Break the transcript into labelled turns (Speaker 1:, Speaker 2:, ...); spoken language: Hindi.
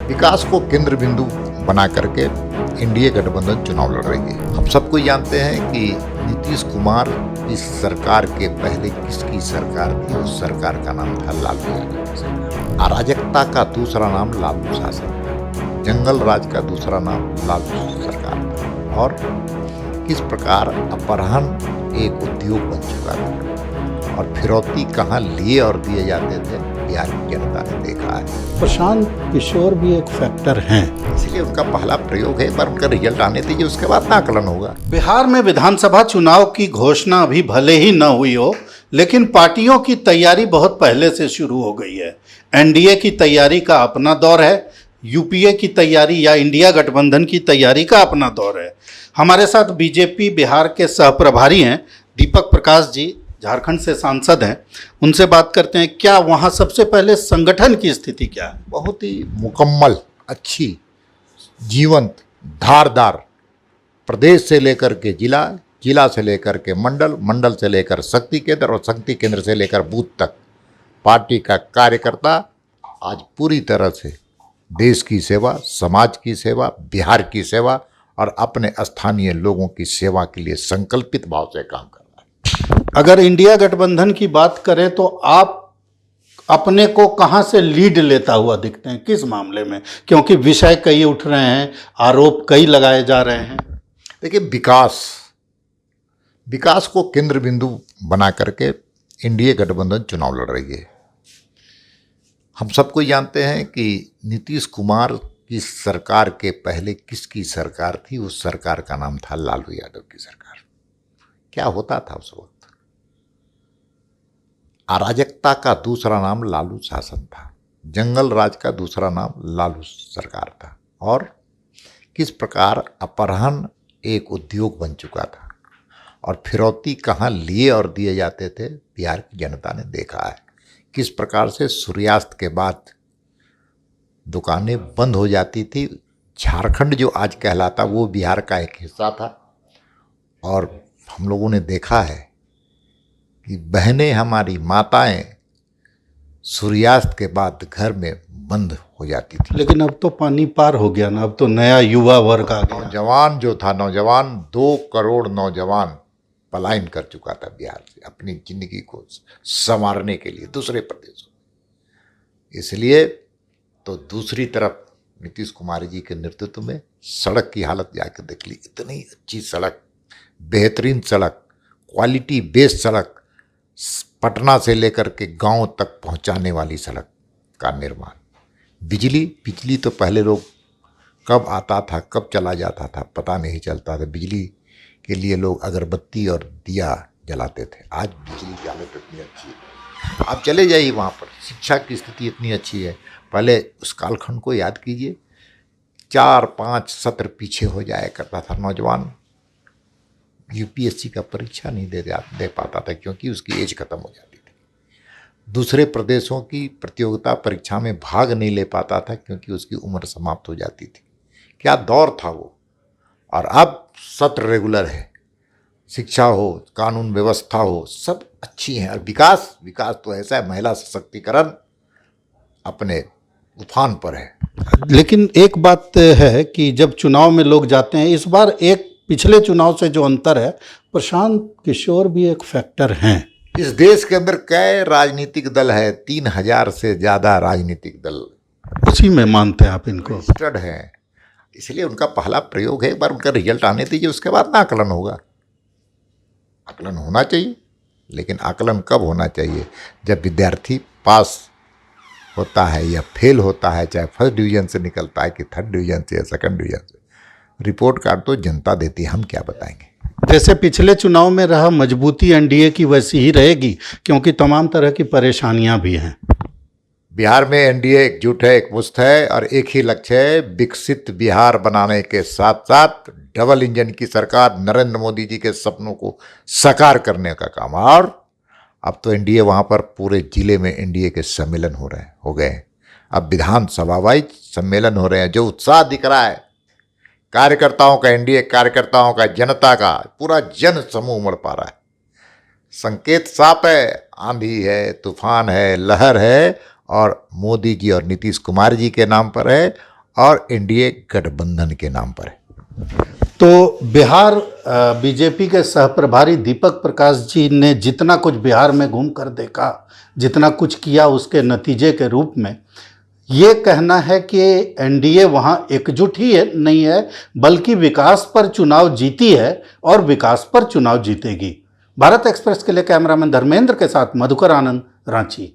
Speaker 1: विकास को केंद्र बिंदु बना करके एनडीए गठबंधन चुनाव लड़ रही है। हम सबको जानते हैं कि नीतीश कुमार इस सरकार के पहले किसकी सरकार थी। उस सरकार का नाम था लालू यादव की सरकार। अराजकता का दूसरा नाम लालू शासन था, जंगल राज का दूसरा नाम लालू सरकार था, और किस प्रकार अपहरण एक उद्योग बन चुका था और फिरौती कहाँ लिए और दिए जाते थे बिहार की जनता ने देखा है।
Speaker 2: प्रशांत किशोर भी एक फैक्टर हैं,
Speaker 1: इसलिए उनका पहला प्रयोग है। एक बार उनका रिजल्ट आने दीजिए, उसके बाद आकलन होगा।
Speaker 2: बिहार में विधानसभा चुनाव की घोषणा अभी भले ही न हुई हो, लेकिन पार्टियों की तैयारी बहुत पहले से शुरू हो गई है। एनडीए की तैयारी का अपना दौर है, यूपीए की तैयारी या इंडिया गठबंधन की तैयारी का अपना दौर है। हमारे साथ बीजेपी बिहार के सहप्रभारी हैं दीपक प्रकाश जी, झारखंड से सांसद हैं। उनसे बात करते हैं, क्या वहाँ सबसे पहले संगठन की स्थिति क्या है?
Speaker 1: बहुत ही मुकम्मल, अच्छी, जीवंत, धारदार, प्रदेश से लेकर के जिला, जिला से लेकर के मंडल, मंडल से लेकर शक्ति केंद्र और शक्ति केंद्र से लेकर बूथ तक पार्टी का कार्यकर्ता आज पूरी तरह से देश की सेवा, समाज की सेवा, बिहार की सेवा और अपने स्थानीय लोगों की सेवा के लिए संकल्पित भाव से काम कर रहा है।
Speaker 2: अगर इंडिया गठबंधन की बात करें तो आप अपने को कहां से लीड लेता हुआ दिखते हैं, किस मामले में? क्योंकि विषय कई उठ रहे हैं, आरोप कई लगाए जा रहे हैं।
Speaker 1: देखिए, विकास को केंद्र बिंदु बना करके एनडीए गठबंधन चुनाव लड़ रही है। हम सबको जानते हैं कि नीतीश कुमार की सरकार के पहले किसकी सरकार थी। उस सरकार का नाम था लालू यादव की सरकार। क्या होता था उस वक्त? अराजकता का दूसरा नाम लालू शासन था, जंगल राज का दूसरा नाम लालू सरकार था, और किस प्रकार अपहरण एक उद्योग बन चुका था और फिरौती कहाँ लिए और दिए जाते थे बिहार की जनता ने देखा है। किस प्रकार से सूर्यास्त के बाद दुकानें बंद हो जाती थी। झारखंड जो आज कहलाता वो बिहार का एक हिस्सा था, और हम लोगों ने देखा है कि बहनें, हमारी माताएं सूर्यास्त के बाद घर में बंद हो जाती थी।
Speaker 2: लेकिन अब तो पानी पार हो गया ना, अब तो नया युवा वर्ग आ गया।
Speaker 1: नौजवान जो था, 2 करोड़ नौजवान पलायन कर चुका था बिहार से अपनी जिंदगी को संवारने के लिए दूसरे प्रदेशों में। इसलिए तो दूसरी तरफ नीतीश कुमार जी के नेतृत्व में सड़क की हालत जाकर देख ली। इतनी अच्छी सड़क, बेहतरीन सड़क, क्वालिटी बेस्ड सड़क, पटना से लेकर के गांव तक पहुंचाने वाली सड़क का निर्माण। बिजली तो पहले लोग कब आता था कब चला जाता था पता नहीं चलता था। बिजली के लिए लोग अगरबत्ती और दिया जलाते थे। आज बिजली की हालत इतनी अच्छी है, आप चले जाइए वहाँ पर, शिक्षा की स्थिति इतनी अच्छी है। पहले उस कालखंड को याद कीजिए, 4-5 सत्र पीछे हो जाया करता था नौजवान, यूपीएससी का परीक्षा नहीं दे पाता था क्योंकि उसकी एज खत्म हो जाती थी। दूसरे प्रदेशों की प्रतियोगिता परीक्षा में भाग नहीं ले पाता था क्योंकि उसकी उम्र समाप्त हो जाती थी। क्या दौर था वो! और अब सत्र रेगुलर है, शिक्षा हो, कानून व्यवस्था हो, सब अच्छी है। और विकास तो ऐसा है, महिला सशक्तिकरण अपने उफान पर है।
Speaker 2: लेकिन एक बात है कि जब चुनाव में लोग जाते हैं, इस बार एक पिछले चुनाव से जो अंतर है, प्रशांत किशोर भी एक फैक्टर हैं।
Speaker 1: इस देश के अंदर कई राजनीतिक दल है, 3000 से ज़्यादा राजनीतिक दल
Speaker 2: उसी में मानते हैं आप इनको?
Speaker 1: रजिस्टर्ड हैं। इसलिए उनका पहला प्रयोग है। एक बार उनका रिजल्ट आने दीजिए, उसके बाद ना आकलन होगा। आकलन होना चाहिए, लेकिन आकलन कब होना चाहिए? जब विद्यार्थी पास होता है या फेल होता है, चाहे फर्स्ट डिवीजन से निकलता है कि थर्ड डिवीजन से या सेकंड डिवीजन से। रिपोर्ट कार्ड तो जनता देती है, हम क्या बताएंगे।
Speaker 2: जैसे पिछले चुनाव में रहा मजबूती एनडीए की, वैसी ही रहेगी, क्योंकि तमाम तरह की परेशानियां भी हैं।
Speaker 1: बिहार में एनडीए एकजुट है, एकमुश्त है, और एक ही लक्ष्य है, विकसित बिहार बनाने के साथ साथ डबल इंजन की सरकार, नरेंद्र मोदी जी के सपनों को साकार करने का काम। और अब तो एनडीए वहाँ पर पूरे जिले में एनडीए के सम्मेलन हो गए हैं। अब विधानसभा वाइज सम्मेलन हो रहे हैं। जो उत्साह दिख रहा है कार्यकर्ताओं का, एनडीए कार्यकर्ताओं का, जनता का, पूरा जन समूह उमड़ पा रहा है। संकेत साफ है, आंधी है, तूफान है, लहर है, और मोदी जी और नीतीश कुमार जी के नाम पर है, और एनडीए गठबंधन के नाम पर है।
Speaker 2: तो बिहार बीजेपी के सहप्रभारी दीपक प्रकाश जी ने जितना कुछ बिहार में घूम कर देखा, जितना कुछ किया, उसके नतीजे के रूप में ये कहना है कि एनडीए वहाँ एकजुट ही नहीं है, बल्कि विकास पर चुनाव जीती है और विकास पर चुनाव जीतेगी। भारत एक्सप्रेस के लिए कैमरामैन धर्मेंद्र के साथ मधुकर आनंद, रांची।